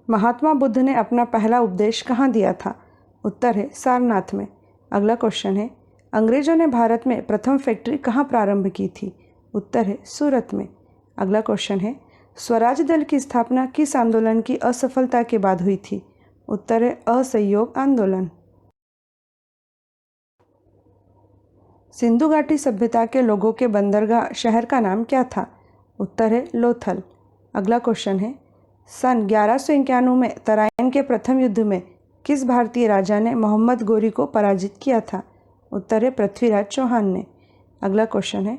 महात्मा बुद्ध ने अपना पहला उपदेश कहाँ दिया था? उत्तर है सारनाथ में। अगला क्वेश्चन है, अंग्रेजों ने भारत में प्रथम फैक्ट्री कहाँ प्रारंभ की थी? उत्तर है सूरत में। अगला क्वेश्चन है, स्वराज दल की स्थापना किस आंदोलन की असफलता के बाद हुई थी? उत्तर है असहयोग आंदोलन। सिंधु घाटी सभ्यता के लोगों के बंदरगाह शहर का नाम क्या था? उत्तर है लोथल। अगला क्वेश्चन है, सन 1191 में तराइन के प्रथम युद्ध में किस भारतीय राजा ने मोहम्मद गोरी को पराजित किया था? उत्तर है पृथ्वीराज चौहान ने। अगला क्वेश्चन है,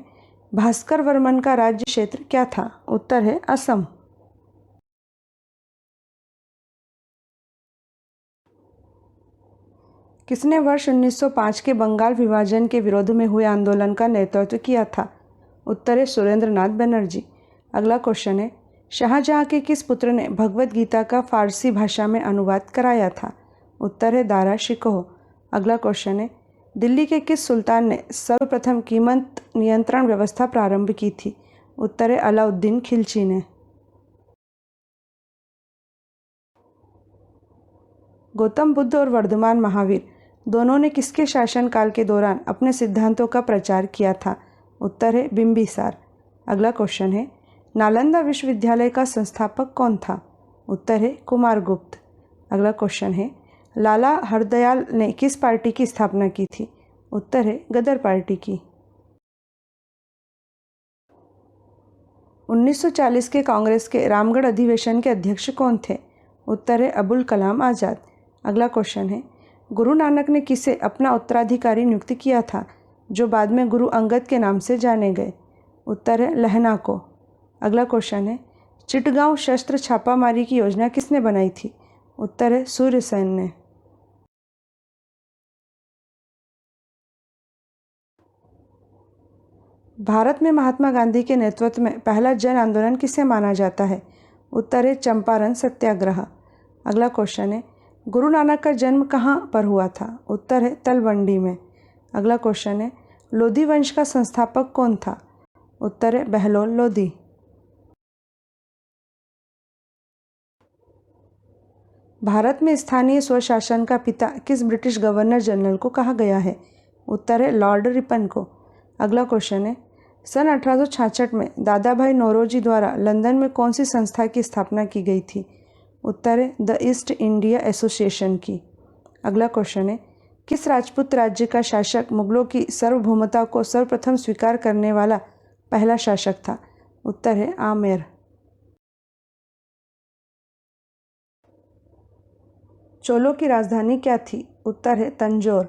भास्कर वर्मन का राज्य क्षेत्र क्या था? उत्तर है असम। किसने वर्ष 1905 के बंगाल विभाजन के विरोध में हुए आंदोलन का नेतृत्व किया था? उत्तर है सुरेंद्रनाथ बनर्जी। अगला क्वेश्चन है, शाहजहां के किस पुत्र ने भगवद गीता का फारसी भाषा में अनुवाद कराया था? उत्तर है दारा शिकोह। अगला क्वेश्चन है, दिल्ली के किस सुल्तान ने सर्वप्रथम कीमत नियंत्रण व्यवस्था प्रारंभ की थी? उत्तर है अलाउद्दीन खिलजी ने। गौतम बुद्ध और वर्धमान महावीर दोनों ने किसके शासनकाल के दौरान अपने सिद्धांतों का प्रचार किया था? उत्तर है बिंबिसार। अगला क्वेश्चन है, नालंदा विश्वविद्यालय का संस्थापक कौन था? उत्तर है कुमारगुप्त। अगला क्वेश्चन है, लाला हरदयाल ने किस पार्टी की स्थापना की थी? उत्तर है गदर पार्टी की। 1940 के कांग्रेस के रामगढ़ अधिवेशन के अध्यक्ष कौन थे? उत्तर है अबुल कलाम आज़ाद। अगला क्वेश्चन है, गुरु नानक ने किसे अपना उत्तराधिकारी नियुक्त किया था जो बाद में गुरु अंगद के नाम से जाने गए? उत्तर है लहना को। अगला क्वेश्चन है, चिटगांव शस्त्र छापामारी की योजना किसने बनाई थी? उत्तर है सूर्यसेन ने। भारत में महात्मा गांधी के नेतृत्व में पहला जन आंदोलन किसे माना जाता है? उत्तर है चंपारण सत्याग्रह। अगला क्वेश्चन है, गुरु नानक का जन्म कहाँ पर हुआ था? उत्तर है तलवंडी में। अगला क्वेश्चन है, लोधी वंश का संस्थापक कौन था? उत्तर है बहलोल लोधी। भारत में स्थानीय स्वशासन का पिता किस ब्रिटिश गवर्नर जनरल को कहा गया है? उत्तर है लॉर्ड रिपन को। अगला क्वेश्चन है, सन 1866 में दादा भाई नौरोजी द्वारा लंदन में कौन सी संस्था की स्थापना की गई थी? उत्तर है द ईस्ट इंडिया एसोसिएशन की। अगला क्वेश्चन है, किस राजपूत राज्य का शासक मुगलों की सार्वभौमता को सर्वप्रथम स्वीकार करने वाला पहला शासक था? उत्तर है आमेर। चोलों की राजधानी क्या थी? उत्तर है तंजौर।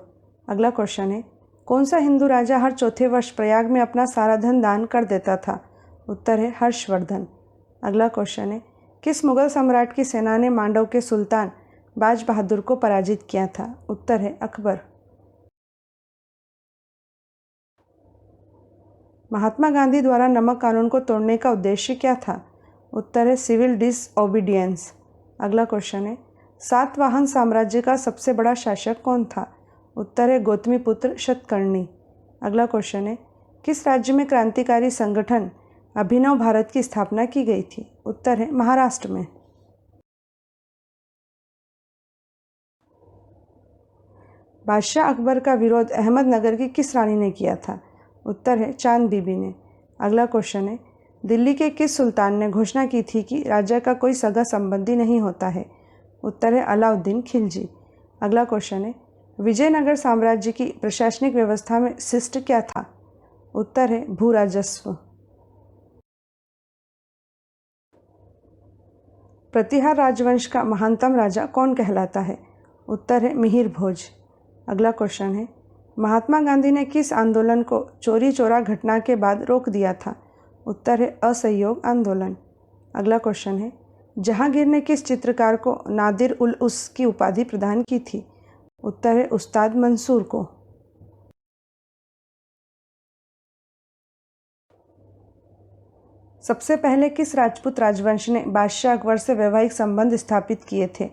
अगला क्वेश्चन है, कौन सा हिंदू राजा हर चौथे वर्ष प्रयाग में अपना सारा धन दान कर देता था? उत्तर है हर्षवर्धन। अगला क्वेश्चन है, किस मुगल सम्राट की सेना ने मांडव के सुल्तान बाज बहादुर को पराजित किया था? उत्तर है अकबर। महात्मा गांधी द्वारा नमक कानून को तोड़ने का उद्देश्य क्या था? उत्तर है सिविल डिसओबीडियंस। अगला क्वेश्चन है, सातवाहन साम्राज्य का सबसे बड़ा शासक कौन था? उत्तर है गौतमीपुत्र शतकर्णी। अगला क्वेश्चन है, किस राज्य में क्रांतिकारी संगठन अभिनव भारत की स्थापना की गई थी? उत्तर है महाराष्ट्र में। बादशाह अकबर का विरोध अहमदनगर की किस रानी ने किया था? उत्तर है चांद बीबी ने। अगला क्वेश्चन है, दिल्ली के किस सुल्तान ने घोषणा की थी कि राजा का कोई सगा संबंधी नहीं होता है? उत्तर है अलाउद्दीन खिलजी। अगला क्वेश्चन है, विजयनगर साम्राज्य की प्रशासनिक व्यवस्था में शिष्ट क्या था? उत्तर है भू राजस्व। प्रतिहार राजवंश का महानतम राजा कौन कहलाता है? उत्तर है मिहिर भोज। अगला क्वेश्चन है, महात्मा गांधी ने किस आंदोलन को चोरी चोरा घटना के बाद रोक दिया था? उत्तर है असहयोग आंदोलन। अगला क्वेश्चन है, जहांगीर ने किस चित्रकार को नादिर उल उस की उपाधि प्रदान की थी? उत्तर है उस्ताद मंसूर को। सबसे पहले किस राजपूत राजवंश ने बादशाह अकबर से वैवाहिक संबंध स्थापित किए थे?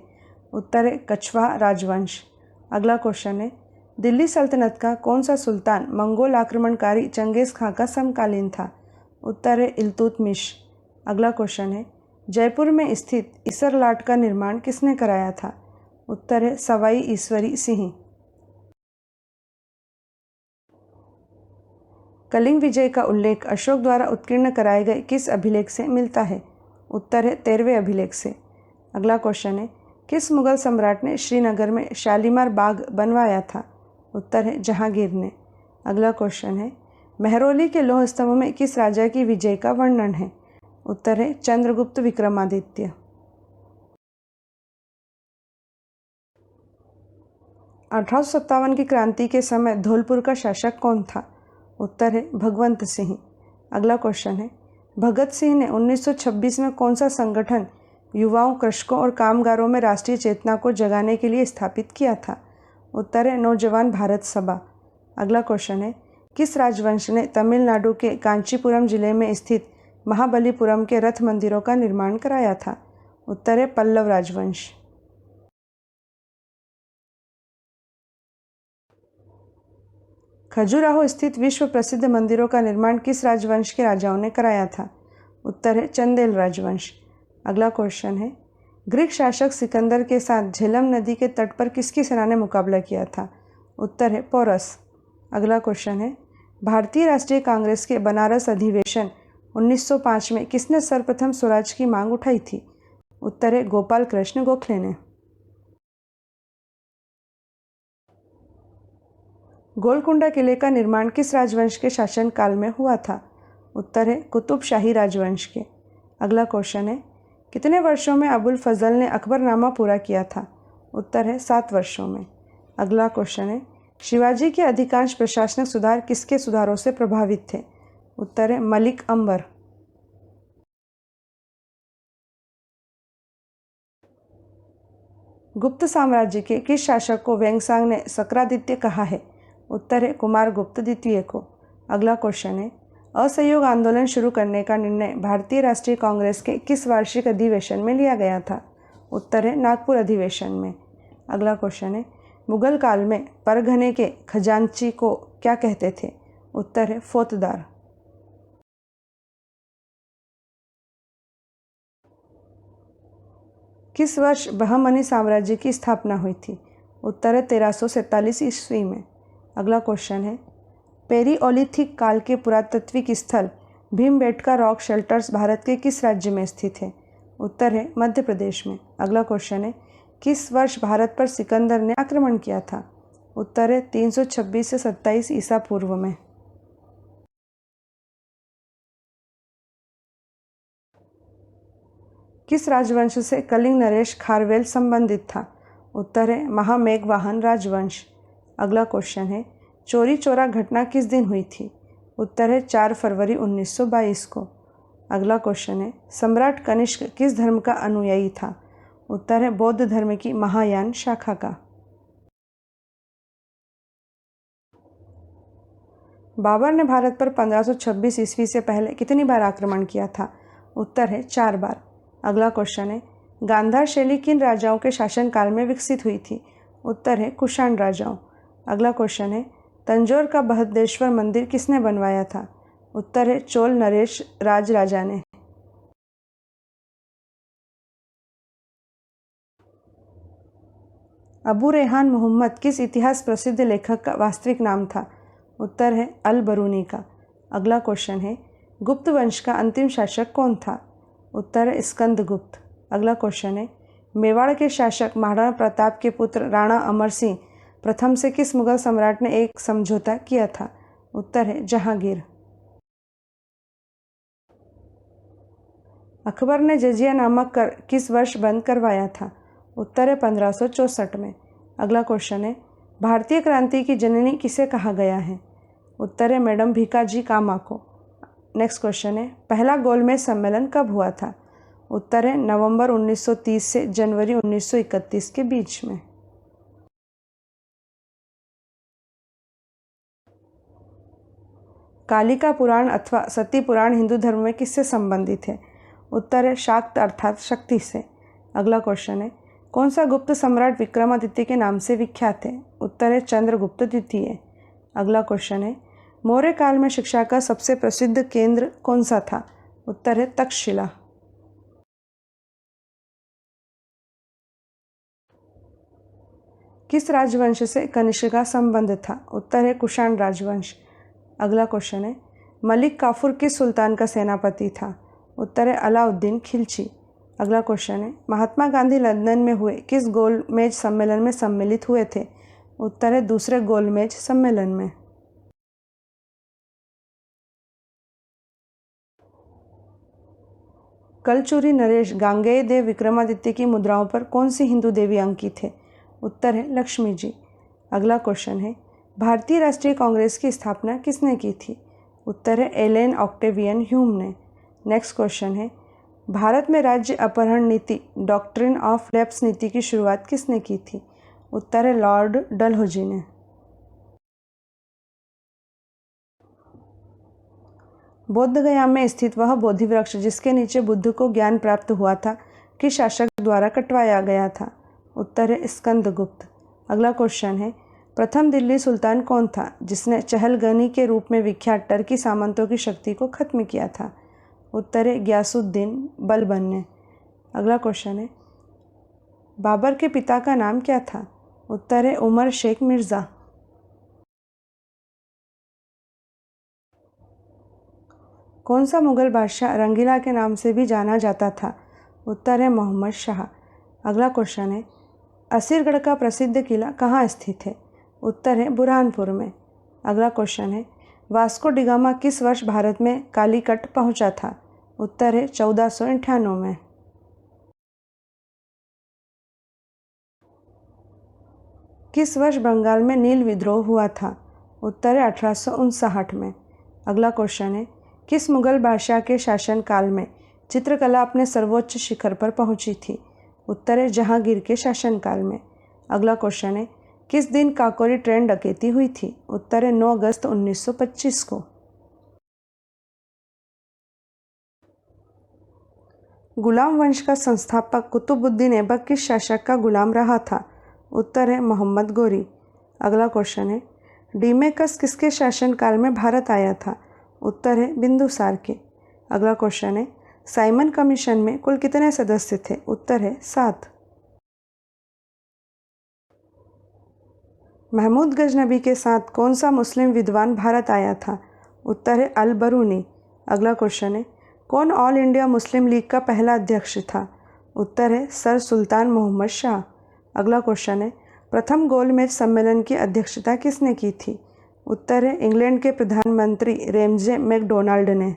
उत्तर है कछवाहा राजवंश। अगला क्वेश्चन है, दिल्ली सल्तनत का कौन सा सुल्तान मंगोल आक्रमणकारी चंगेज खां का समकालीन था? उत्तर है इल्तुतमिश। अगला क्वेश्चन है, जयपुर में स्थित इसरलाट का निर्माण किसने कराया था? उत्तर है सवाई ईश्वरी सिंह। कलिंग विजय का उल्लेख अशोक द्वारा उत्कीर्ण कराए गए किस अभिलेख से मिलता है? उत्तर है 13वें अभिलेख से। अगला क्वेश्चन है, किस मुगल सम्राट ने श्रीनगर में शालीमार बाग बनवाया था? उत्तर है जहांगीर ने। अगला क्वेश्चन है, मेहरौली के लौह स्तंभ में किस राजा की विजय का वर्णन है? उत्तर है चंद्रगुप्त विक्रमादित्य। 1857 की क्रांति के समय धौलपुर का शासक कौन था? उत्तर है भगवंत सिंह। अगला क्वेश्चन है, भगत सिंह ने 1926 में कौन सा संगठन युवाओं, कृषकों और कामगारों में राष्ट्रीय चेतना को जगाने के लिए स्थापित किया था? उत्तर है नौजवान भारत सभा। अगला क्वेश्चन है, किस राजवंश ने तमिलनाडु के कांचीपुरम जिले में स्थित महाबलीपुरम के रथ मंदिरों का निर्माण कराया था? उत्तर है पल्लव राजवंश। खजुराहो स्थित विश्व प्रसिद्ध मंदिरों का निर्माण किस राजवंश के राजाओं ने कराया था? उत्तर है चंदेल राजवंश। अगला क्वेश्चन है, ग्रीक शासक सिकंदर के साथ झेलम नदी के तट पर किसकी सेना ने मुकाबला किया था? उत्तर है पोरस। अगला क्वेश्चन है, भारतीय राष्ट्रीय कांग्रेस के बनारस अधिवेशन 1905 में किसने सर्वप्रथम स्वराज की मांग उठाई थी? उत्तर है गोपाल कृष्ण गोखले ने। गोलकुंडा किले का निर्माण किस राजवंश के शासनकाल में हुआ था? उत्तर है कुतुब शाही राजवंश के। अगला क्वेश्चन है, कितने वर्षों में अबुल फजल ने अकबरनामा पूरा किया था? उत्तर है 7 वर्षों में। अगला क्वेश्चन है, शिवाजी के अधिकांश प्रशासनिक सुधार किसके सुधारों से प्रभावित थे? उत्तर है मलिक अंबर। गुप्त साम्राज्य के किस शासक को वेंगसांग ने सक्रादित्य कहा है? उत्तर है कुमारगुप्त द्वितीय को। अगला क्वेश्चन है, असहयोग आंदोलन शुरू करने का निर्णय भारतीय राष्ट्रीय कांग्रेस के किस वार्षिक अधिवेशन में लिया गया था? उत्तर है नागपुर अधिवेशन में। अगला क्वेश्चन है, मुगल काल में परगने के खजांची को क्या कहते थे? उत्तर है फौतदार। किस वर्ष बहमनी साम्राज्य की स्थापना हुई थी? उत्तर है 1347 ईस्वी में। अगला क्वेश्चन है, पेरियोलिथिक काल के पुरातात्विक स्थल भीमबेटका रॉक शेल्टर्स भारत के किस राज्य में स्थित है? उत्तर है मध्य प्रदेश में। अगला क्वेश्चन है, किस वर्ष भारत पर सिकंदर ने आक्रमण किया था? उत्तर है 326 से 27 ईसा पूर्व में। किस राजवंश से कलिंग नरेश खारवेल संबंधित था? उत्तर है महामेघवाहन राजवंश। अगला क्वेश्चन है, चोरी चोरा घटना किस दिन हुई थी? उत्तर है 4 फरवरी 1922 को। अगला क्वेश्चन है, सम्राट कनिष्क किस धर्म का अनुयायी था? उत्तर है बौद्ध धर्म की महायान शाखा का। बाबर ने भारत पर 1526 ईस्वी से पहले कितनी बार आक्रमण किया था? उत्तर है 4 बार। अगला क्वेश्चन है, गांधार शैली किन राजाओं के शासनकाल में विकसित हुई थी? उत्तर है कुषाण राजाओं। अगला क्वेश्चन है, तंजौर का बृहदेश्वर मंदिर किसने बनवाया था? उत्तर है चोल नरेश राजा ने। अबू रेहान मोहम्मद किस इतिहास प्रसिद्ध लेखक का वास्तविक नाम था? उत्तर है अल बरूनी का। अगला क्वेश्चन है, गुप्त वंश का अंतिम शासक कौन था? उत्तर है स्कंदगुप्त। अगला क्वेश्चन है, मेवाड़ के शासक महाराणा प्रताप के पुत्र राणा अमर सिंह प्रथम से किस मुगल सम्राट ने एक समझौता किया था? उत्तर है जहांगीर। अकबर ने जजिया नामक कर किस वर्ष बंद करवाया था? उत्तर है 1564 में। अगला क्वेश्चन है, भारतीय क्रांति की जननी किसे कहा गया है? उत्तर है मैडम भीकाजी कामा को। नेक्स्ट क्वेश्चन है, पहला गोलमेज सम्मेलन कब हुआ था? उत्तर है नवंबर 1930 से जनवरी 1931 के बीच में। कालिका पुराण अथवा सती पुराण हिंदू धर्म में किससे संबंधित है? उत्तर है शाक्त अर्थात शक्ति से। अगला क्वेश्चन है, कौन सा गुप्त सम्राट विक्रमादित्य के नाम से विख्यात है? उत्तर है चंद्रगुप्त द्वितीय। अगला क्वेश्चन है, मौर्य काल में शिक्षा का सबसे प्रसिद्ध केंद्र कौन सा था? उत्तर है तक्षशिला। किस राजवंश से कनिष्क का संबंध था? उत्तर है कुषाण राजवंश। अगला क्वेश्चन है, मलिक काफूर किस सुल्तान का सेनापति था? उत्तर है अलाउद्दीन खिलजी। अगला क्वेश्चन है, महात्मा गांधी लंदन में हुए किस गोलमेज सम्मेलन में सम्मिलित हुए थे? उत्तर है दूसरे गोलमेज सम्मेलन में। कलचूरी नरेश गांगेय देव विक्रमादित्य की मुद्राओं पर कौन सी हिंदू देवी अंकित है? उत्तर है लक्ष्मी जी। अगला क्वेश्चन है, भारतीय राष्ट्रीय कांग्रेस की स्थापना किसने की थी? उत्तर है एलेन ऑक्टेवियन ह्यूम ने। नेक्स्ट क्वेश्चन है, भारत में राज्य अपहरण नीति डॉक्ट्रिन ऑफ लैप्स नीति की शुरुआत किसने की थी? उत्तर है लॉर्ड डलहौजी ने। बोध गया में स्थित वह बोधि वृक्ष जिसके नीचे बुद्ध को ज्ञान प्राप्त हुआ था, किस शासक द्वारा कटवाया गया था? उत्तर है स्कंदगुप्त। अगला क्वेश्चन है, प्रथम दिल्ली सुल्तान कौन था जिसने चहलगनी के रूप में विख्यात टर्की सामंतों की शक्ति को खत्म किया था? उत्तर है ग्यासुद्दीन बलबन ने। अगला क्वेश्चन है, बाबर के पिता का नाम क्या था? उत्तर है उमर शेख मिर्ज़ा। कौन सा मुगल बादशाह रंगीला के नाम से भी जाना जाता था? उत्तर है मोहम्मद शाह। अगला क्वेश्चन है, असीरगढ़ का प्रसिद्ध किला कहाँ स्थित है? उत्तर है बुरहानपुर में। अगला क्वेश्चन है, वास्को डिगामा किस वर्ष भारत में कालीकट पहुंचा था? उत्तर है 1498 में। किस वर्ष बंगाल में नील विद्रोह हुआ था? उत्तर है 1859 में। अगला क्वेश्चन है, किस मुगल बादशाह के शासनकाल में चित्रकला अपने सर्वोच्च शिखर पर पहुंची थी? उत्तर है जहांगीर के शासनकाल में। अगला क्वेश्चन है, किस दिन काकोरी ट्रेन डकैती हुई थी? उत्तर है 9 अगस्त 1925 को। गुलाम वंश का संस्थापक कुतुबुद्दीन ऐबक किस शासक का गुलाम रहा था? उत्तर है मोहम्मद गोरी। अगला क्वेश्चन है, डीमेकस किसके शासनकाल में भारत आया था? उत्तर है बिंदुसार के। अगला क्वेश्चन है, साइमन कमीशन में कुल कितने सदस्य थे? उत्तर है 7। महमूद गजनबी के साथ कौन सा मुस्लिम विद्वान भारत आया था? उत्तर है अल बरूनी। अगला क्वेश्चन है, कौन ऑल इंडिया मुस्लिम लीग का पहला अध्यक्ष था? उत्तर है सर सुल्तान मोहम्मद शाह। अगला क्वेश्चन है, प्रथम गोलमेज सम्मेलन की अध्यक्षता किसने की थी? उत्तर है इंग्लैंड के प्रधानमंत्री रेमजे मैकडोनाल्ड ने।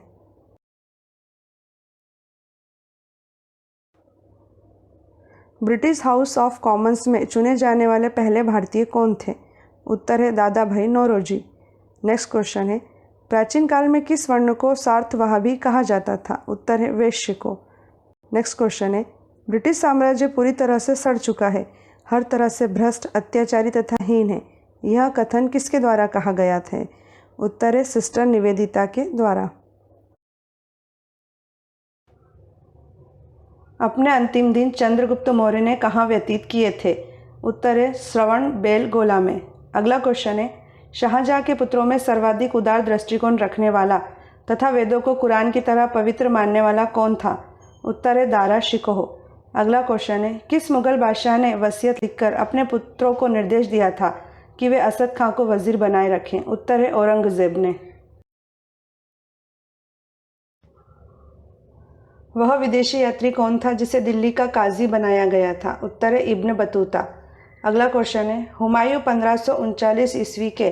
ब्रिटिश हाउस ऑफ कॉमन्स में चुने जाने वाले पहले भारतीय कौन थे? उत्तर है दादा भाई नौरोजी। नेक्स्ट क्वेश्चन है, प्राचीन काल में किस वर्ण को सार्थवाहबी कहा जाता था? उत्तर है वैश्य को। नेक्स्ट क्वेश्चन है, ब्रिटिश साम्राज्य पूरी तरह से सड़ चुका है, हर तरह से भ्रष्ट, अत्याचारी तथा हीन है, यह कथन किसके द्वारा कहा गया था? उत्तर है सिस्टर निवेदिता के द्वारा। अपने अंतिम दिन चंद्रगुप्त मौर्य ने कहाँ व्यतीत किए थे? उत्तर है श्रवण बेलगोला में। अगला क्वेश्चन है, शाहजहाँ के पुत्रों में सर्वाधिक उदार दृष्टिकोण रखने वाला तथा वेदों को कुरान की तरह पवित्र मानने वाला कौन था? उत्तर है दारा शिकोह। अगला क्वेश्चन है, किस मुगल बादशाह ने वसीयत लिखकर अपने पुत्रों को निर्देश दिया था कि वे असद खां को वजीर बनाए रखें? उत्तर है औरंगजेब ने। वह विदेशी यात्री कौन था जिसे दिल्ली का काजी बनाया गया था? उत्तर है इब्न बतूता। अगला क्वेश्चन है, हुमायूं 1539 ईस्वी के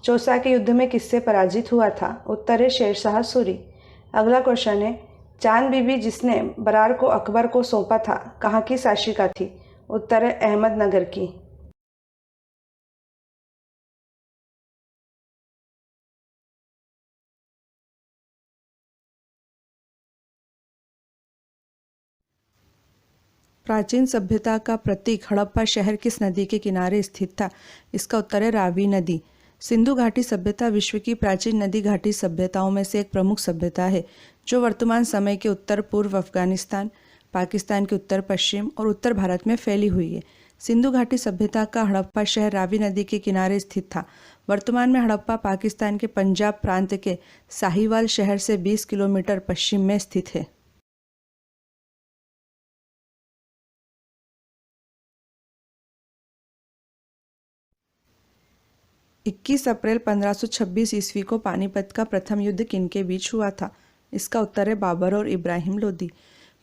चौसा के युद्ध में किससे पराजित हुआ था? उत्तर है शेरशाह सूरी। अगला क्वेश्चन है, चांद बीबी जिसने बरार को अकबर को सौंपा था कहाँ की शासिका थी? उत्तर है अहमदनगर की। प्राचीन सभ्यता का प्रतीक हड़प्पा शहर किस नदी के किनारे स्थित था? इसका उत्तर है रावी नदी। सिंधु घाटी सभ्यता विश्व की प्राचीन नदी घाटी सभ्यताओं में से एक प्रमुख सभ्यता है जो वर्तमान समय के उत्तर पूर्व अफगानिस्तान, पाकिस्तान के उत्तर पश्चिम और उत्तर भारत में फैली हुई है। सिंधु घाटी सभ्यता का हड़प्पा शहर रावी नदी के किनारे स्थित था। वर्तमान में हड़प्पा पाकिस्तान के पंजाब प्रांत के साहिवाल शहर से 20 किलोमीटर पश्चिम में स्थित है। 21 अप्रैल 1526 ईस्वी को पानीपत का प्रथम युद्ध किनके बीच हुआ था? इसका उत्तर है बाबर और इब्राहिम लोदी।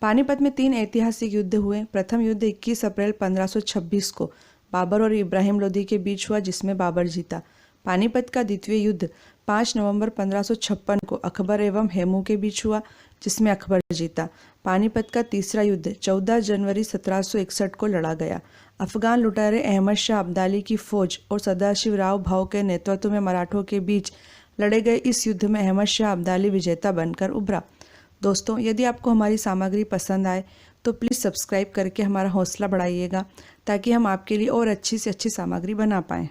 पानीपत में 3 ऐतिहासिक युद्ध हुए। प्रथम युद्ध 21 अप्रैल 1526 को बाबर और इब्राहिम लोदी के बीच हुआ, जिसमें बाबर जीता। पानीपत का द्वितीय युद्ध 5 नवंबर 1556 को अकबर एवं हेमू के बीच हुआ, जिसमें अकबर जीता। पानीपत का तीसरा युद्ध 14 जनवरी 1761 को लड़ा गया। अफगान लुटेरे अहमद शाह अब्दाली की फौज और सदाशिवराव भाऊ के नेतृत्व में मराठों के बीच लड़े गए इस युद्ध में अहमद शाह अब्दाली विजेता बनकर उभरा। दोस्तों, यदि आपको हमारी सामग्री पसंद आए तो प्लीज़ सब्सक्राइब करके हमारा हौसला बढ़ाइएगा, ताकि हम आपके लिए और अच्छी से अच्छी सामग्री बना पाएँ।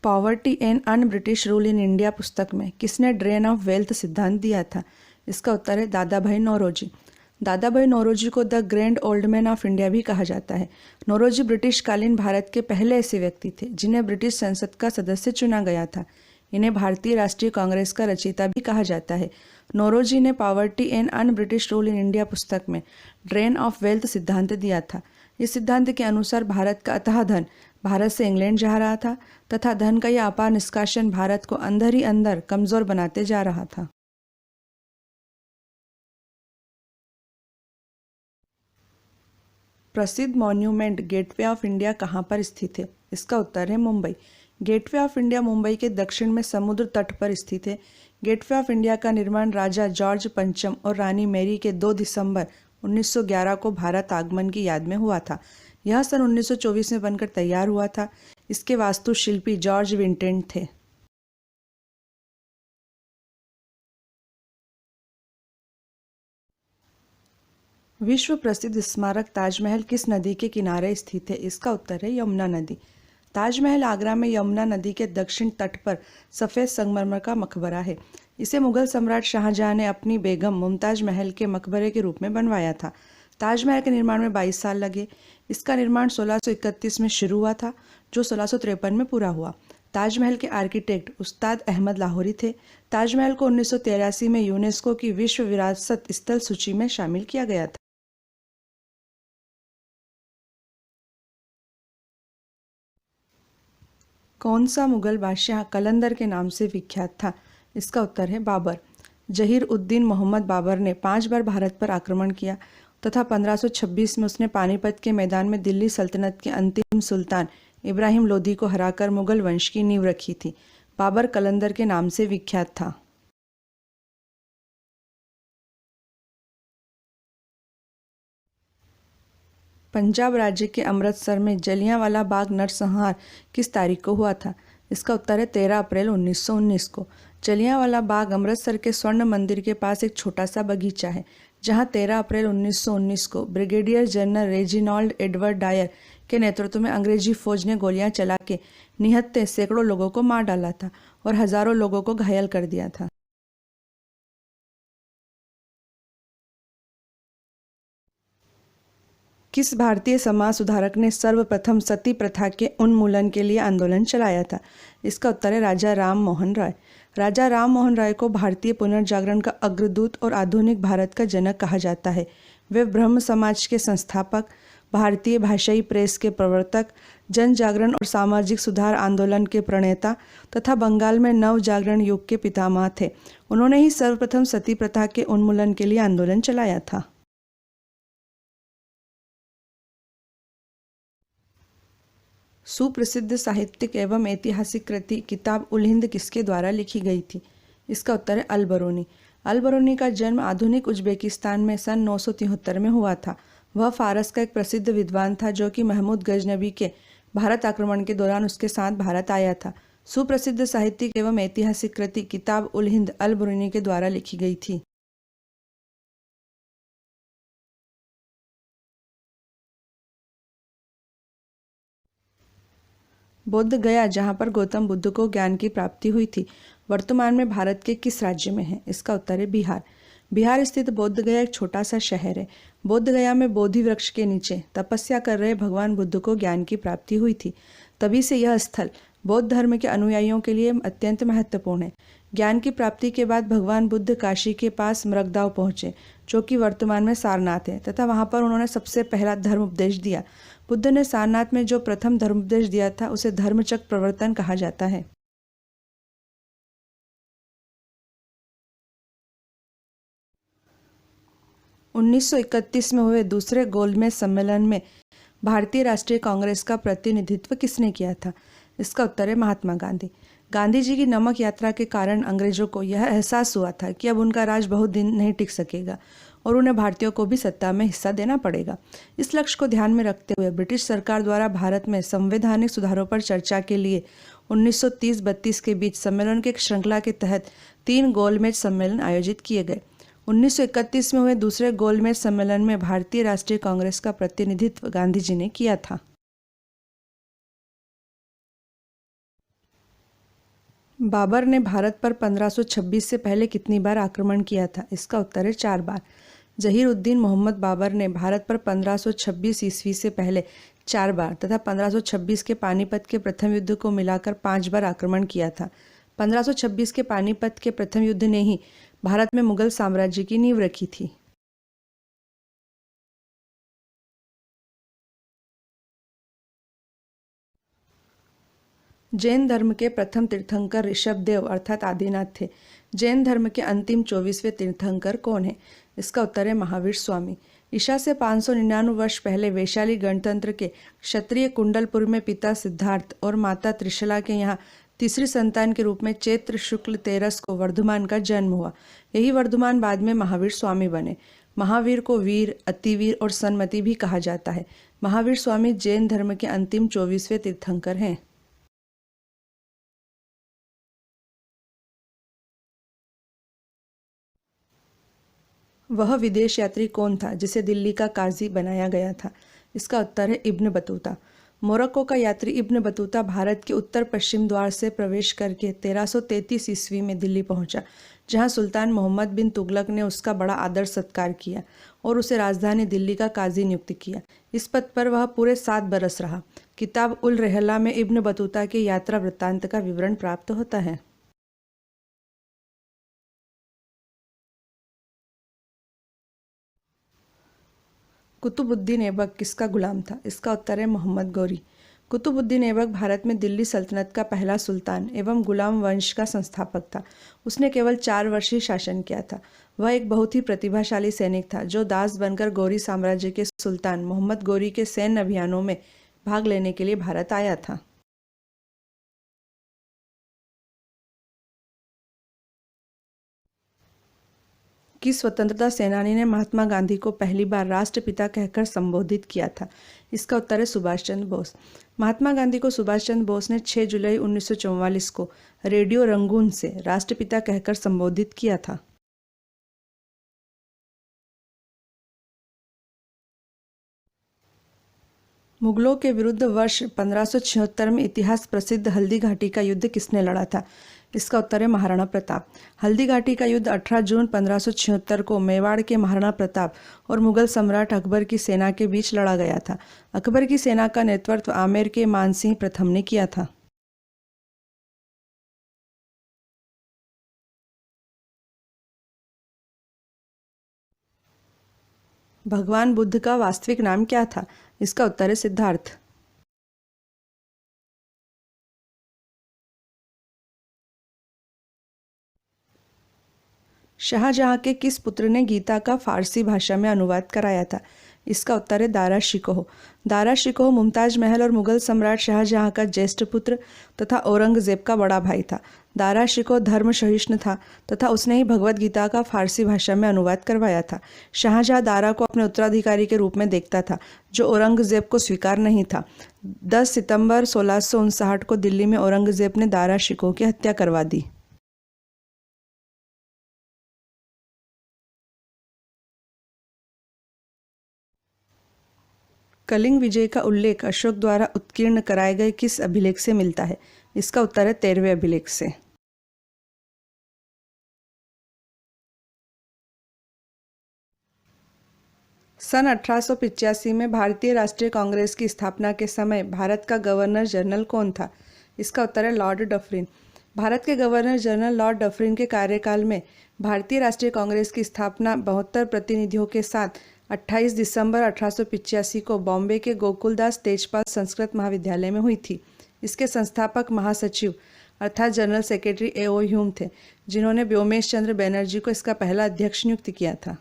Poverty and un British rule in India पुस्तक में किसने ड्रेन ऑफ वेल्थ सिद्धांत दिया था? इसका उत्तर है दादा भाई नौरोजी। दादा भाई नौरोजी को the grand old man of India भी कहा जाता है। नौरोजी ब्रिटिश कालीन भारत के पहले ऐसे व्यक्ति थे जिन्हें ब्रिटिश संसद का सदस्य चुना गया था। इन्हें भारतीय राष्ट्रीय कांग्रेस का रचयिता भी कहा जाता है। नौरोजी ने poverty and un British rule in India पुस्तक में ड्रेन ऑफ वेल्थ सिद्धांत दिया था। इस सिद्धांत के अनुसार भारत का अथाह धन भारत से इंग्लैंड जा रहा था तथा धन का यह अपार निष्कासन भारत को अंदर ही अंदर कमजोर बनाते जा रहा था। प्रसिद्ध मॉन्यूमेंट गेटवे ऑफ इंडिया कहाँ पर स्थित है? इसका उत्तर है Mumbai. Gateway of India Mumbai के दक्षिण में समुद्र तट पर स्थित है। गेटवे ऑफ इंडिया का निर्माण राजा जॉर्ज पंचम और रानी मैरी के 2 दिसंबर 1911 को भारत आगमन की याद में हुआ था। यह सन 1924 में बनकर तैयार हुआ था। इसके वास्तुशिल्पी जॉर्ज विंटेंट थे। विश्व प्रसिद्ध स्मारक ताजमहल किस नदी के किनारे स्थित है? इसका उत्तर है यमुना नदी। ताजमहल आगरा में यमुना नदी के दक्षिण तट पर सफ़ेद संगमरमर का मकबरा है। इसे मुगल सम्राट शाहजहां ने अपनी बेगम मुमताज महल के मकबरे के रूप में बनवाया था। ताजमहल के निर्माण में 22 साल लगे। इसका निर्माण 1631 में शुरू हुआ था, जो 1653 में पूरा हुआ। ताजमहल के आर्किटेक्ट उस्ताद अहमद लाहौरी थे। ताजमहल को 1983 में यूनेस्को की विश्व विरासत स्थल सूची में शामिल किया गया था। कौन सा मुगल बादशाह कलंदर के नाम से विख्यात था? इसका उत्तर है बाबर। जहीर उद्दीन मोहम्मद बाबर ने 5 बार भारत पर आक्रमण किया तथा 1526 में उसने पानीपत के मैदान में दिल्ली सल्तनत के अंतिम सुल्तान इब्राहिम लोदी को हराकर मुगल वंश की नींव रखी थी। बाबर कलंदर के नाम से विख्यात था। पंजाब राज्य के अमृतसर में जलियांवाला बाग नरसंहार किस तारीख को हुआ था? इसका उत्तर है 13 अप्रैल 1919 को। जलियांवाला बाग अमृतसर के स्वर्ण मंदिर के पास एक छोटा सा बगीचा है, जहां 13 अप्रैल 1919 को brigadier general Reginald Edward Dyer के नेतृत्व में अंग्रेजी फौज ने गोलियां चला के निहत्थे सैकड़ों लोगों को मार डाला था और हजारों लोगों को घायल कर दिया था। किस भारतीय समाज सुधारक ने सर्वप्रथम सती प्रथा के उन्मूलन के लिए आंदोलन चलाया था? इसका उत्तर है राजा राम मोहन राय। राजा राम मोहन राय को भारतीय पुनर्जागरण का अग्रदूत और आधुनिक भारत का जनक कहा जाता है। वे ब्रह्म समाज के संस्थापक, भारतीय भाषाई प्रेस के प्रवर्तक, जन जागरण और सामाजिक सुधार आंदोलन के प्रणेता तथा बंगाल में नव जागरण युग के पितामह थे। उन्होंने ही सर्वप्रथम सती प्रथा के उन्मूलन के लिए आंदोलन चलाया था। सुप्रसिद्ध साहित्यिक एवं ऐतिहासिक कृति किताब उल हिंद किसके द्वारा लिखी गई थी? इसका उत्तर है अल बरूनी। अल बरूनी का जन्म आधुनिक उज्बेकिस्तान में सन 973 में हुआ था। वह फारस का एक प्रसिद्ध विद्वान था, जो कि महमूद गजनबी के भारत आक्रमण के दौरान उसके साथ भारत आया था। सुप्रसिद्ध साहित्यिक एवं ऐतिहासिक कृति किताब उल हिंद अल बरूनी के द्वारा लिखी गई थी। बोध गया, जहाँ पर गौतम बुद्ध को ज्ञान की प्राप्ति हुई थी, वर्तमान में भारत के किस राज्य में है? इसका उत्तर है बिहार। बिहार स्थित बोध गया एक छोटा सा शहर है। बोध गया में बोधि वृक्ष के नीचे तपस्या कर रहे भगवान बुद्ध को ज्ञान की प्राप्ति हुई थी। तभी से यह स्थल बौद्ध धर्म के अनुयायियों के लिए अत्यंत महत्वपूर्ण है। ज्ञान की प्राप्ति के बाद भगवान बुद्ध काशी के पास मृगदाव पहुँचे, जो कि वर्तमान में सारनाथ है, तथा वहाँ पर उन्होंने सबसे पहला धर्म उपदेश दिया। बुद्ध ने सारनाथ में जो प्रथम धर्म उपदेश दिया था उसे धर्मचक्र प्रवर्तन कहा जाता है। उन्नीस में हुए दूसरे गोलमेज सम्मेलन में भारतीय राष्ट्रीय कांग्रेस का प्रतिनिधित्व किसने किया था? इसका उत्तर है महात्मा गांधी। गांधी जी की नमक यात्रा के कारण अंग्रेजों को यह एहसास हुआ था कि अब उनका राज बहुत दिन नहीं टिक सकेगा और उन्हें भारतीयों को भी सत्ता में हिस्सा देना पड़ेगा। इस लक्ष्य को ध्यान में रखते हुए ब्रिटिश सरकार द्वारा भारत में संवैधानिक सुधारों पर चर्चा के लिए 1930-32 के बीच सम्मेलन के एक श्रृंखला के तहत 3 गोलमेज सम्मेलन आयोजित किए गए। 1931 में हुए दूसरे गोलमेज सम्मेलन में भारतीय राष्ट्रीय कांग्रेस का प्रतिनिधित्व गांधी जी ने किया था। बाबर ने भारत पर 1526 से पहले कितनी बार आक्रमण किया था? इसका उत्तर है 4 बार। जहीर उद्दीन मोहम्मद बाबर ने भारत पर 1526 ईस्वी से पहले 4 बार तथा 1526 के पानीपत के प्रथम युद्ध को मिलाकर 5 बार आक्रमण किया था। 1526 के पानीपत के प्रथम युद्ध ने ही भारत में मुगल साम्राज्य की नींव रखी थी। जैन धर्म के प्रथम तीर्थंकर ऋषभदेव अर्थात आदिनाथ थे। जैन धर्म के अंतिम 24वें तीर्थंकर कौन है? इसका उत्तर है महावीर स्वामी। ईसा से 599 वर्ष पहले वैशाली गणतंत्र के क्षत्रिय कुंडलपुर में पिता सिद्धार्थ और माता त्रिशला के यहाँ तीसरी संतान के रूप में चैत्र शुक्ल 13 को वर्धमान का जन्म हुआ। यही वर्धमान बाद में महावीर स्वामी बने। महावीर को वीर, अतिवीर और सन्मति भी कहा जाता है। महावीर स्वामी जैन धर्म के अंतिम 24वें तीर्थंकर हैं। वह विदेश यात्री कौन था जिसे दिल्ली का काजी बनाया गया था? इसका उत्तर है इब्न बतूता। मोरक्को का यात्री इब्न बतूता भारत के उत्तर पश्चिम द्वार से प्रवेश करके 1333 ईस्वी में दिल्ली पहुंचा, जहां सुल्तान मोहम्मद बिन तुगलक ने उसका बड़ा आदर सत्कार किया और उसे राजधानी दिल्ली का काजी नियुक्त किया। इस पद पर वह पूरे 7 बरस रहा। किताब उल रहला में इब्न बतूता के यात्रा वृत्तांत का विवरण प्राप्त होता है। कुतुबुद्दीन ऐबक किसका गुलाम था? इसका उत्तर है मोहम्मद गौरी। कुतुबुद्दीन ऐबक भारत में दिल्ली सल्तनत का पहला सुल्तान एवं गुलाम वंश का संस्थापक था। उसने केवल 4 वर्ष ही शासन किया था। वह एक बहुत ही प्रतिभाशाली सैनिक था जो दास बनकर गौरी साम्राज्य के सुल्तान मोहम्मद गौरी के सैन्य अभियानों में भाग लेने के लिए भारत आया था। किस स्वतंत्रता सेनानी ने महात्मा गांधी को पहली बार राष्ट्रपिता कहकर संबोधित किया था? इसका उत्तर है सुभाष चंद्र बोस। महात्मा गांधी को सुभाष चंद्र बोस ने 6 जुलाई 1944 को रेडियो रंगून से राष्ट्रपिता कहकर संबोधित किया था। मुगलों के विरुद्ध वर्ष 1576 में इतिहास प्रसिद्ध हल्दी घाटी का युद्ध किसने लड़ा था? इसका उत्तर है महाराणा प्रताप। हल्दी घाटी का युद्ध 18 जून 1576 को मेवाड़ के महाराणा प्रताप और मुगल सम्राट अकबर की सेना के बीच लड़ा गया था। अकबर की सेना का नेतृत्व आमेर के मानसिंह प्रथम ने किया था। भगवान बुद्ध का वास्तविक नाम क्या था? इसका उत्तर है सिद्धार्थ। शाहजहां के किस पुत्र ने गीता का फारसी भाषा में अनुवाद कराया था? इसका उत्तर है दारा शिकोह। दारा शिकोह मुमताज महल और मुगल सम्राट शाहजहां का ज्येष्ठ पुत्र तथा औरंगजेब का बड़ा भाई था। दारा शिकोह धर्म सहिष्णु था तथा उसने ही भगवत गीता का फारसी भाषा में अनुवाद करवाया था। शाहजहां दारा को अपने उत्तराधिकारी के रूप में देखता था, जो औरंगजेब को स्वीकार नहीं था। 10 सितंबर 1659 को दिल्ली में औरंगजेब ने दारा शिकोह की हत्या करवा दी। कलिंग विजय का उल्लेख अशोक द्वारा उत्कीर्ण कराए गए किस अभिलेख से मिलता है? इसका उत्तर है 13वें अभिलेख से। सन 1885 में भारतीय राष्ट्रीय कांग्रेस की स्थापना के समय भारत का गवर्नर जनरल कौन था? इसका उत्तर है लॉर्ड डफरिन। भारत के गवर्नर जनरल लॉर्ड डफरिन के कार्यकाल में भारतीय राष्ट्रीय कांग्रेस की स्थापना 72 प्रतिनिधियों के साथ 28 दिसंबर 1885 को बॉम्बे के गोकुलदास तेजपाल संस्कृत महाविद्यालय में हुई थी। इसके संस्थापक महासचिव अर्थात जनरल सेक्रेटरी A.O. ह्यूम थे, जिन्होंने व्योमेश चंद्र बनर्जी को इसका पहला अध्यक्ष नियुक्त किया था।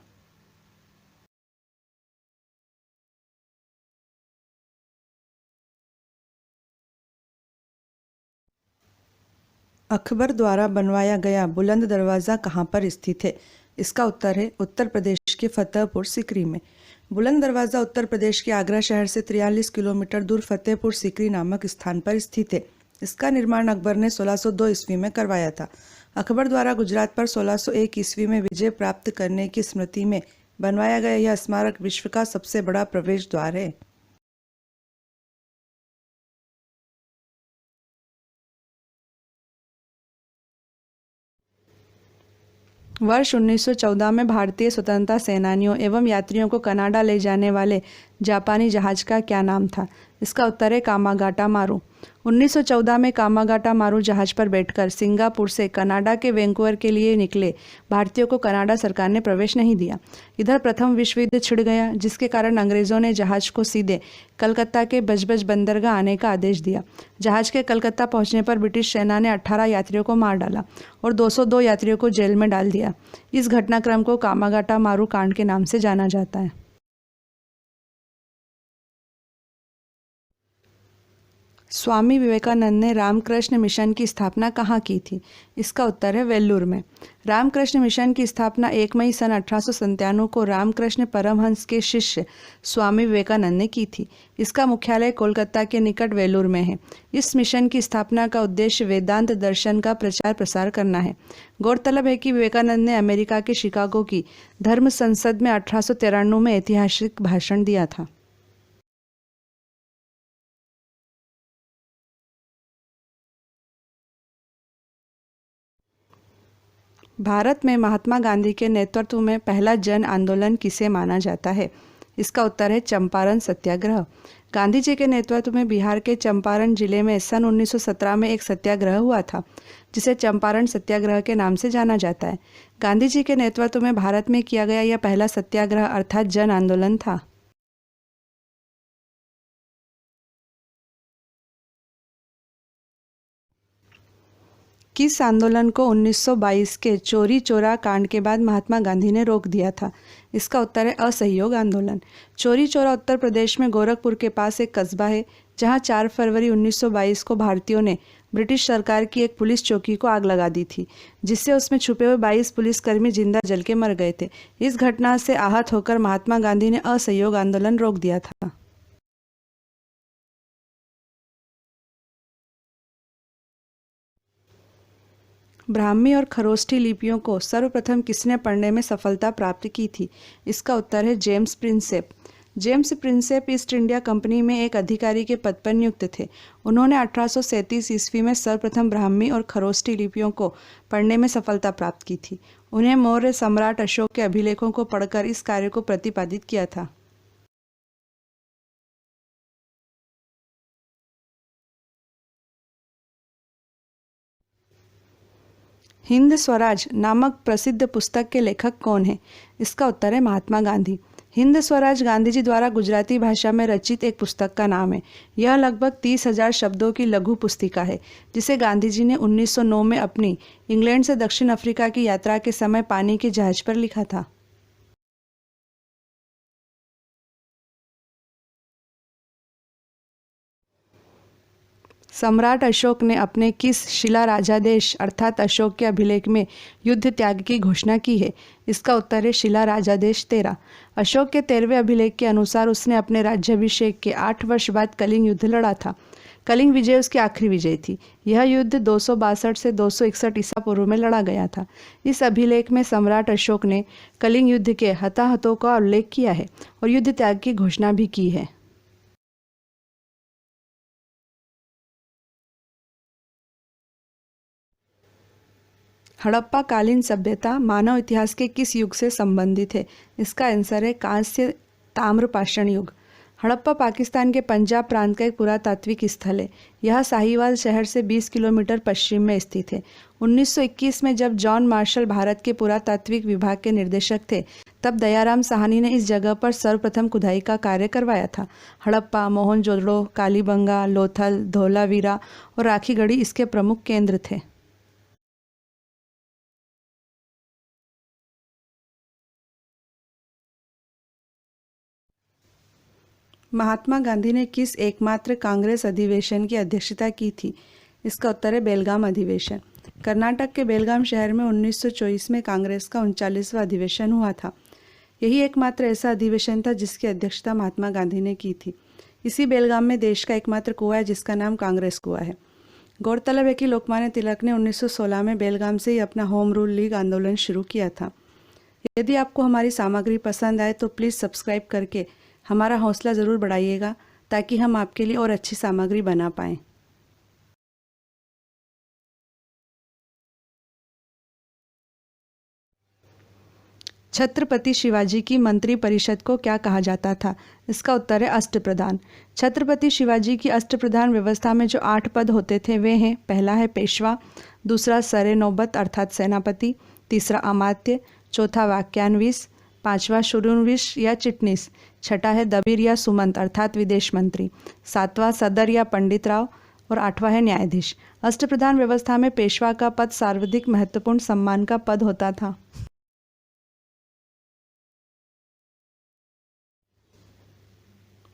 अकबर द्वारा बनवाया गया बुलंद दरवाज़ा कहाँ पर स्थित है? इसका उत्तर है उत्तर प्रदेश के फतेहपुर सीकरी में। बुलंद दरवाज़ा उत्तर प्रदेश के आगरा शहर से 43 किलोमीटर दूर फतेहपुर सीकरी नामक स्थान पर स्थित है। इसका निर्माण अकबर ने 1602 ईस्वी में करवाया था। अकबर द्वारा गुजरात पर 1601 ईस्वी में विजय प्राप्त करने की स्मृति में बनवाया गया यह स्मारक विश्व का सबसे बड़ा प्रवेश द्वार है। वर्ष 1914 में भारतीय स्वतंत्रता सेनानियों एवं यात्रियों को कनाडा ले जाने वाले जापानी जहाज का क्या नाम था? इसका उत्तर है कामागाटा मारू। 1914 में कामागाटा मारू जहाज पर बैठकर सिंगापुर से कनाडा के वैंकूवर के लिए निकले भारतीयों को कनाडा सरकार ने प्रवेश नहीं दिया। इधर प्रथम विश्व युद्ध छिड़ गया, जिसके कारण अंग्रेज़ों ने जहाज को सीधे कलकत्ता के बजबज बंदरगाह आने का आदेश दिया। जहाज के कलकत्ता पहुंचने पर ब्रिटिश सेना ने 18 यात्रियों को मार डाला और 202 यात्रियों को जेल में डाल दिया। इस घटनाक्रम को कामागाटा मारू कांड के नाम से जाना जाता है। स्वामी विवेकानंद ने रामकृष्ण मिशन की स्थापना कहाँ की थी? इसका उत्तर है वेल्लूर में। रामकृष्ण मिशन की स्थापना 1 मई सन 1897 को रामकृष्ण परमहंस के शिष्य स्वामी विवेकानंद ने की थी। इसका मुख्यालय कोलकाता के निकट वेल्लूर में है। इस मिशन की स्थापना का उद्देश्य वेदांत दर्शन का प्रचार प्रसार करना है। गौरतलब है कि विवेकानंद ने अमेरिका के शिकागो की धर्म संसद में 1893 में ऐतिहासिक भाषण दिया था। भारत में महात्मा गांधी के नेतृत्व में पहला जन आंदोलन किसे माना जाता है? इसका उत्तर है चंपारण सत्याग्रह। गांधी जी के नेतृत्व में बिहार के चंपारण जिले में सन 1917 में एक सत्याग्रह हुआ था, जिसे चंपारण सत्याग्रह के नाम से जाना जाता है। गांधी जी के नेतृत्व में भारत में किया गया यह पहला सत्याग्रह अर्थात जन आंदोलन था। किस आंदोलन को 1922 के चोरी चोरा कांड के बाद महात्मा गांधी ने रोक दिया था? इसका उत्तर है असहयोग आंदोलन। चोरी चोरा उत्तर प्रदेश में गोरखपुर के पास एक कस्बा है, जहां 4 फरवरी 1922 को भारतीयों ने ब्रिटिश सरकार की एक पुलिस चौकी को आग लगा दी थी, जिससे उसमें छुपे हुए 22 पुलिसकर्मी जिंदा जल के मर गए थे। इस घटना से आहत होकर महात्मा गांधी ने असहयोग आंदोलन रोक दिया था। ब्राह्मी और खरोष्ठी लिपियों को सर्वप्रथम किसने पढ़ने में सफलता प्राप्त की थी? इसका उत्तर है James Prinsep. James Prinsep east India company में एक अधिकारी के पद पर नियुक्त थे। उन्होंने 1837 ईस्वी में सर्वप्रथम ब्राह्मी और खरोष्ठी लिपियों को पढ़ने में सफलता प्राप्त की थी। उन्हें मौर्य सम्राट अशोक के अभिलेखों को पढ़कर इस कार्य को प्रतिपादित किया था। हिंद स्वराज नामक प्रसिद्ध पुस्तक के लेखक कौन है? इसका उत्तर है महात्मा गांधी। हिंद स्वराज गांधी जी द्वारा गुजराती भाषा में रचित एक पुस्तक का नाम है। यह लगभग 30,000 शब्दों की लघु पुस्तिका है, जिसे गांधी जी ने 1909 में अपनी इंग्लैंड से दक्षिण अफ्रीका की यात्रा के समय पानी के जहाज पर लिखा था। सम्राट अशोक ने अपने किस शिलाराजादेश अर्थात अशोक के अभिलेख में युद्ध त्याग की घोषणा की है? इसका उत्तर है शिलाराजादेश 13। अशोक के 13वें अभिलेख के अनुसार उसने अपने राज्याभिषेक के 8 वर्ष बाद कलिंग युद्ध लड़ा था। कलिंग विजय उसकी आखिरी विजय थी। यह युद्ध 262 से 261 ईसा पूर्व में लड़ा गया था। इस अभिलेख में सम्राट अशोक ने कलिंग युद्ध के हताहतों का उल्लेख किया है और युद्ध त्याग की घोषणा भी की है। हड़प्पा कालीन सभ्यता मानव इतिहास के किस युग से संबंधित है? इसका आंसर है कांस्य ताम्रपाषाण युग। हड़प्पा पाकिस्तान के पंजाब प्रांत का एक पुरातात्विक स्थल है। यह साहिवाल शहर से 20 किलोमीटर पश्चिम में स्थित है। 1921 में जब जॉन मार्शल भारत के पुरातात्विक विभाग के निर्देशक थे, तब दयाराम साहनी ने इस जगह पर सर्वप्रथम खुदाई का कार्य करवाया था। हड़प्पा, मोहनजोदड़ो, कालीबंगा, लोथल, धोलावीरा और राखीगढ़ी इसके प्रमुख केंद्र थे। महात्मा गांधी ने किस एकमात्र कांग्रेस अधिवेशन की अध्यक्षता की थी? इसका उत्तर है बेलगाम अधिवेशन। कर्नाटक के बेलगाम शहर में 1924 में कांग्रेस का 39वां अधिवेशन हुआ था। यही एकमात्र ऐसा अधिवेशन था जिसकी अध्यक्षता महात्मा गांधी ने की थी। इसी बेलगाम में देश का एकमात्र कुआं है जिसका नाम कांग्रेस कुआं है। गौरतलब है कि लोकमान्य तिलक ने 1916 में बेलगाम से ही अपना होम रूल लीग आंदोलन शुरू किया था। यदि आपको हमारी सामग्री पसंद आए तो प्लीज़ सब्सक्राइब करके हमारा हौसला ज़रूर बढ़ाइएगा, ताकि हम आपके लिए और अच्छी सामग्री बना पाएँ। छत्रपति शिवाजी की मंत्री परिषद को क्या कहा जाता था? इसका उत्तर है अष्टप्रधान। छत्रपति शिवाजी की अष्टप्रधान व्यवस्था में जो 8 पद होते थे वे हैं: पहला है पेशवा, दूसरा सरे नौबत अर्थात सेनापति, तीसरा अमात्य, चौथा वाक्यान्विस, पांचवा शुरूनविश या चिटनीस, छठा है दबीर या सुमंत अर्थात विदेश मंत्री, सातवां सदर या पंडित राव और आठवां है न्यायाधीश। अष्टप्रधान व्यवस्था में पेशवा का पद सर्वाधिक महत्वपूर्ण सम्मान का पद होता था।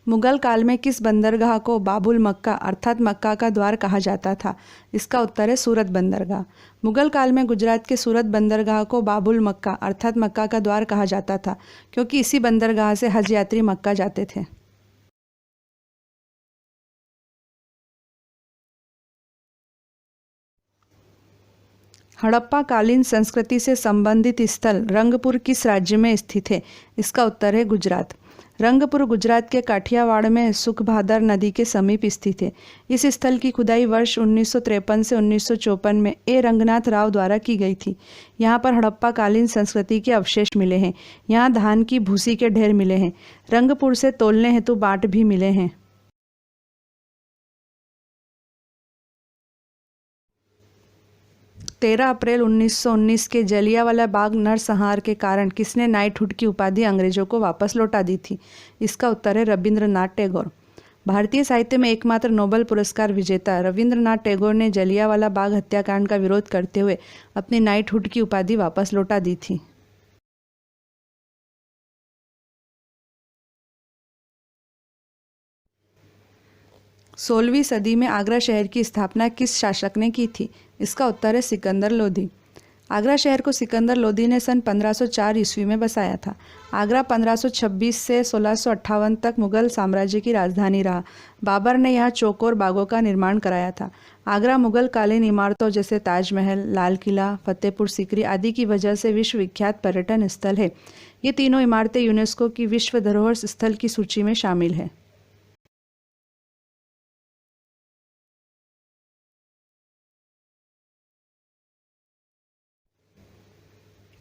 मुगल काल में किस बंदरगाह को बाबुल मक्का अर्थात मक्का का द्वार कहा जाता था? इसका उत्तर है सूरत बंदरगाह। मुगल काल में गुजरात के सूरत बंदरगाह को बाबुल मक्का अर्थात मक्का का द्वार कहा जाता था, क्योंकि इसी बंदरगाह से हज यात्री मक्का जाते थे। हड़प्पा कालीन संस्कृति से संबंधित स्थल रंगपुर किस राज्य में स्थित है? इसका उत्तर है गुजरात। रंगपुर गुजरात के काठियावाड़ में सुखभादर नदी के समीप स्थित है। इस स्थल की खुदाई वर्ष 1953 से 1954 में ए रंगनाथ राव द्वारा की गई थी। यहाँ पर हड़प्पा कालीन संस्कृति के अवशेष मिले हैं। यहाँ धान की भूसी के ढेर मिले हैं। रंगपुर से तोलने हेतु बाट भी मिले हैं। 13 अप्रैल 1919 के जलियांवाला बाग नरसंहार के कारण किसने नाइटहुड की उपाधि अंग्रेजों को वापस लौटा दी थी? इसका उत्तर है रविंद्रनाथ टैगोर। भारतीय साहित्य में एकमात्र नोबेल पुरस्कार विजेता रविंद्रनाथ टैगोर ने जलियांवाला बाग हत्याकांड का विरोध करते हुए अपनी नाइटहुड की उपाधि वापस लौटा दी थी। 16वीं सदी में आगरा शहर की स्थापना किस शासक ने की थी? इसका उत्तर है सिकंदर लोधी। आगरा शहर को सिकंदर लोधी ने सन 1504 ईस्वी में बसाया था। आगरा 1526 से 1658 तक मुगल साम्राज्य की राजधानी रहा। बाबर ने यहाँ चौकोर बागों का निर्माण कराया था। आगरा मुगल कालीन इमारतों जैसे ताजमहल, लाल किला, फतेहपुर सीकरी आदि की वजह से विश्वविख्यात पर्यटन स्थल है। ये तीनों इमारतें यूनेस्को की विश्व धरोहर स्थल की सूची में शामिल है।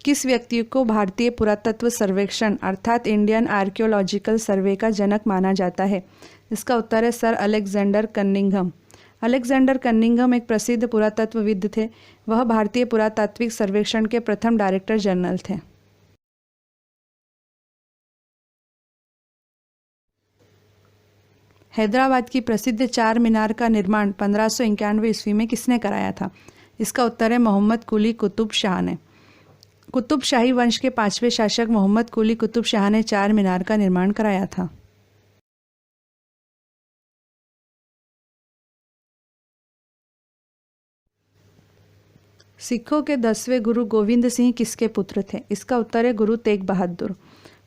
किस व्यक्ति को भारतीय पुरातत्व सर्वेक्षण अर्थात इंडियन आर्कियोलॉजिकल सर्वे का जनक माना जाता है? इसका उत्तर है sir Alexander Cunningham. Alexander Cunningham एक प्रसिद्ध पुरातत्वविद थे। वह भारतीय पुरातात्विक सर्वेक्षण के प्रथम डायरेक्टर जनरल थे। हैदराबाद की प्रसिद्ध चार मीनार का निर्माण 1591 ईस्वी में किसने कराया था? इसका उत्तर है मोहम्मद कुली कुतुब शाह ने। कुतुब शाही वंश के 5वें शासक मोहम्मद कुली कुतुब शाह ने चार मीनार का निर्माण कराया था। सिखों के 10वें गुरु गोविंद सिंह किसके पुत्र थे? इसका उत्तर है गुरु तेग बहादुर।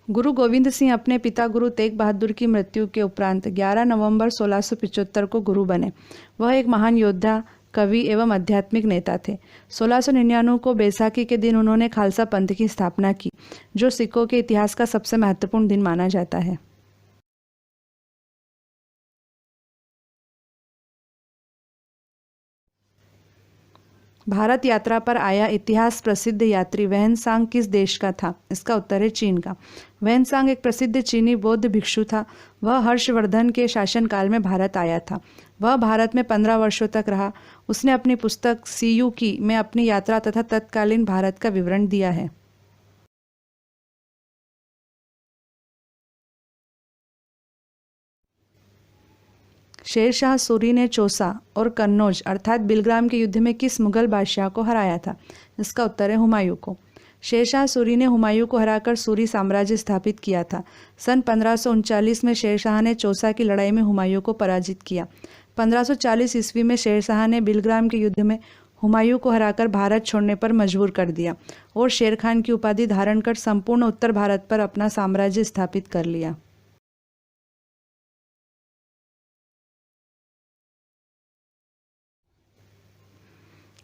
गुरु गोविंद सिंह अपने पिता गुरु तेग बहादुर की मृत्यु के उपरांत 11 नवंबर 1675 को गुरु बने। वह एक महान योद्धा, कवि एवं आध्यात्मिक नेता थे। 1699 को बैसाखी के दिन उन्होंने खालसा पंथ की स्थापना की, जो सिखों के इतिहास का सबसे महत्वपूर्ण दिन माना जाता है। भारत यात्रा पर आया इतिहास प्रसिद्ध यात्री वैनसांग किस देश का था? इसका उत्तर है चीन का। वैनसांग एक प्रसिद्ध चीनी बौद्ध भिक्षु था। वह हर्षवर्धन के शासनकाल में भारत आया था। वह भारत में 15 वर्षों तक रहा। उसने अपनी पुस्तक सीयूकी में अपनी यात्रा तथा तत्कालीन भारत का विवरण दिया है। शेरशाह सूरी ने चौसा और कन्नौज अर्थात बिलग्राम के युद्ध में किस मुगल बादशाह को हराया था? इसका उत्तर है हुमायूं को। शेरशाह सूरी ने हुमायूं को हराकर सूरी साम्राज्य स्थापित किया था। सन 1539 में शेरशाह ने चौसा की लड़ाई में हुमायूं को पराजित किया। 1540 ईस्वी में शेरशाह ने बिलग्राम के युद्ध में हुमायूं को हराकर भारत छोड़ने पर मजबूर कर दिया और शेर खान की उपाधि धारण कर संपूर्ण उत्तर भारत पर अपना साम्राज्य स्थापित कर लिया।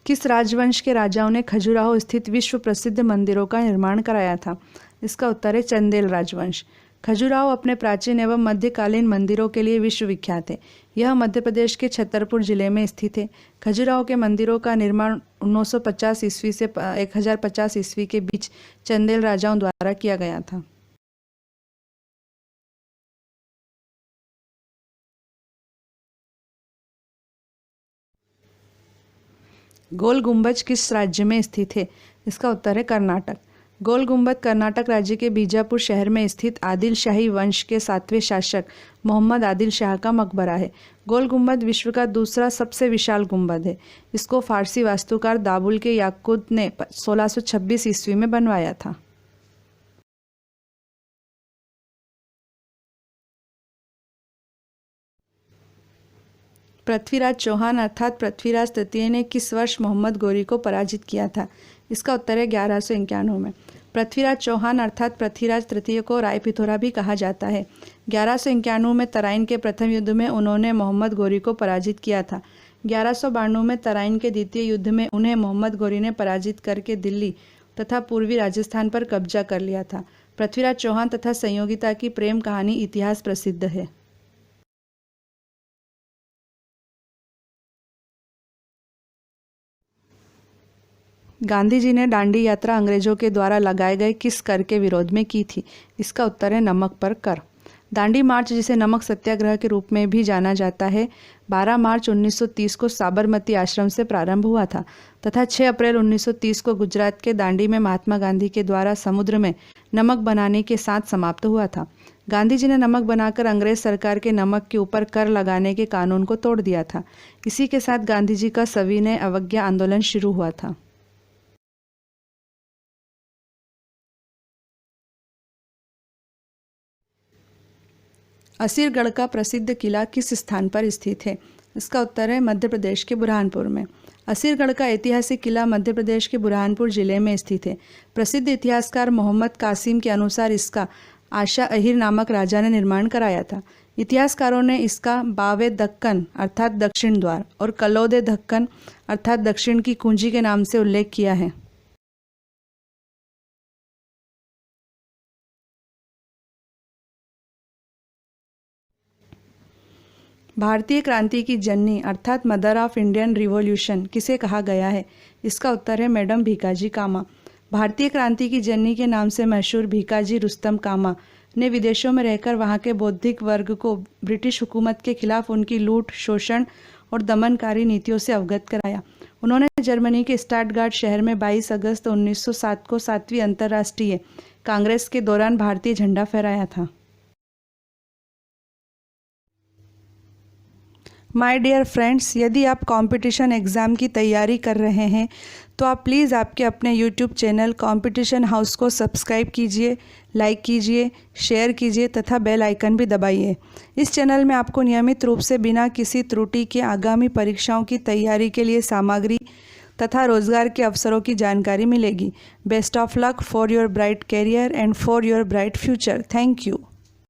किस राजवंश के राजाओं ने खजुराहो स्थित विश्व प्रसिद्ध मंदिरों का निर्माण कराया था? इसका उत्तर है चंदेल राजवंश। खजुराहो अपने प्राचीन एवं मध्यकालीन मंदिरों के लिए विश्व विख्यात है। यह मध्य प्रदेश के छतरपुर जिले में स्थित है। खजुराहो के मंदिरों का निर्माण 950 ईस्वी से 1050 ईस्वी के बीच चंदेल राजाओं द्वारा किया गया था। गोल गुंबज किस राज्य में स्थित है? इसका उत्तर है कर्नाटक। गोल गुंबद कर्नाटक राज्य के बीजापुर शहर में स्थित आदिल शाही वंश के 7वें शासक मोहम्मद आदिल शाह का मकबरा है। गोल गुंबद विश्व का दूसरा सबसे विशाल गुंबद है। इसको फारसी वास्तुकार दाबुल के याकूत ने 1626 ईस्वी में बनवाया था। पृथ्वीराज चौहान अर्थात पृथ्वीराज तृतीय ने किस वर्ष मोहम्मद गौरी को पराजित किया था? इसका उत्तर है 1191 में। पृथ्वीराज चौहान अर्थात पृथ्वीराज तृतीय को रायपिथौरा भी कहा जाता है। 1191 में तराइन के प्रथम युद्ध में उन्होंने मोहम्मद गौरी को पराजित किया था। 1192 में तराइन के द्वितीय युद्ध में उन्हें मोहम्मद गौरी ने पराजित करके दिल्ली तथा पूर्वी राजस्थान पर कब्जा कर लिया था। पृथ्वीराज चौहान तथा संयोगिता की प्रेम कहानी इतिहास प्रसिद्ध है। गांधी जी ने दांडी यात्रा अंग्रेजों के द्वारा लगाए गए किस कर के विरोध में की थी? इसका उत्तर है नमक पर कर। दांडी मार्च, जिसे नमक सत्याग्रह के रूप में भी जाना जाता है, 12 मार्च 1930 को साबरमती आश्रम से प्रारंभ हुआ था तथा 6 अप्रैल 1930 को गुजरात के दांडी में महात्मा गांधी के द्वारा समुद्र में नमक बनाने के साथ समाप्त हुआ था। गांधी जी ने नमक बनाकर अंग्रेज सरकार के नमक के ऊपर कर लगाने के कानून को तोड़ दिया था। इसी के साथ गांधी जी का सविनय अवज्ञा आंदोलन शुरू हुआ था। असीरगढ़ का प्रसिद्ध किला किस स्थान पर स्थित है? इसका उत्तर है मध्य प्रदेश के बुरहानपुर में। असीरगढ़ का ऐतिहासिक किला मध्य प्रदेश के बुरहानपुर जिले में स्थित है। प्रसिद्ध इतिहासकार मोहम्मद कासिम के अनुसार इसका आशा अहिर नामक राजा ने निर्माण कराया था। इतिहासकारों ने इसका बावे दक्कन अर्थात दक्षिण द्वार और कलौदे दक्कन अर्थात दक्षिण की कुंजी के नाम से उल्लेख किया है। भारतीय क्रांति की जननी अर्थात मदर ऑफ इंडियन रिवॉल्यूशन किसे कहा गया है? इसका उत्तर है मैडम भीकाजी कामा। भारतीय क्रांति की जननी के नाम से मशहूर भीकाजी रुस्तम कामा ने विदेशों में रहकर वहां के बौद्धिक वर्ग को ब्रिटिश हुकूमत के खिलाफ उनकी लूट, शोषण और दमनकारी नीतियों से अवगत कराया। उन्होंने जर्मनी के स्टटगार्ट शहर में 22 अगस्त 1907 को 7वीं अंतर्राष्ट्रीय कांग्रेस के दौरान भारतीय झंडा फहराया था। माय डियर फ्रेंड्स, यदि आप कंपटीशन एग्ज़ाम की तैयारी कर रहे हैं तो आप प्लीज़ आपके अपने यूट्यूब चैनल कंपटीशन हाउस को सब्सक्राइब कीजिए, लाइक कीजिए, शेयर कीजिए तथा बेल आइकन भी दबाइए। इस चैनल में आपको नियमित रूप से बिना किसी त्रुटि के आगामी परीक्षाओं की तैयारी के लिए सामग्री तथा रोजगार के अवसरों की जानकारी मिलेगी। Best of luck for your bright career and for your bright future. Thank you.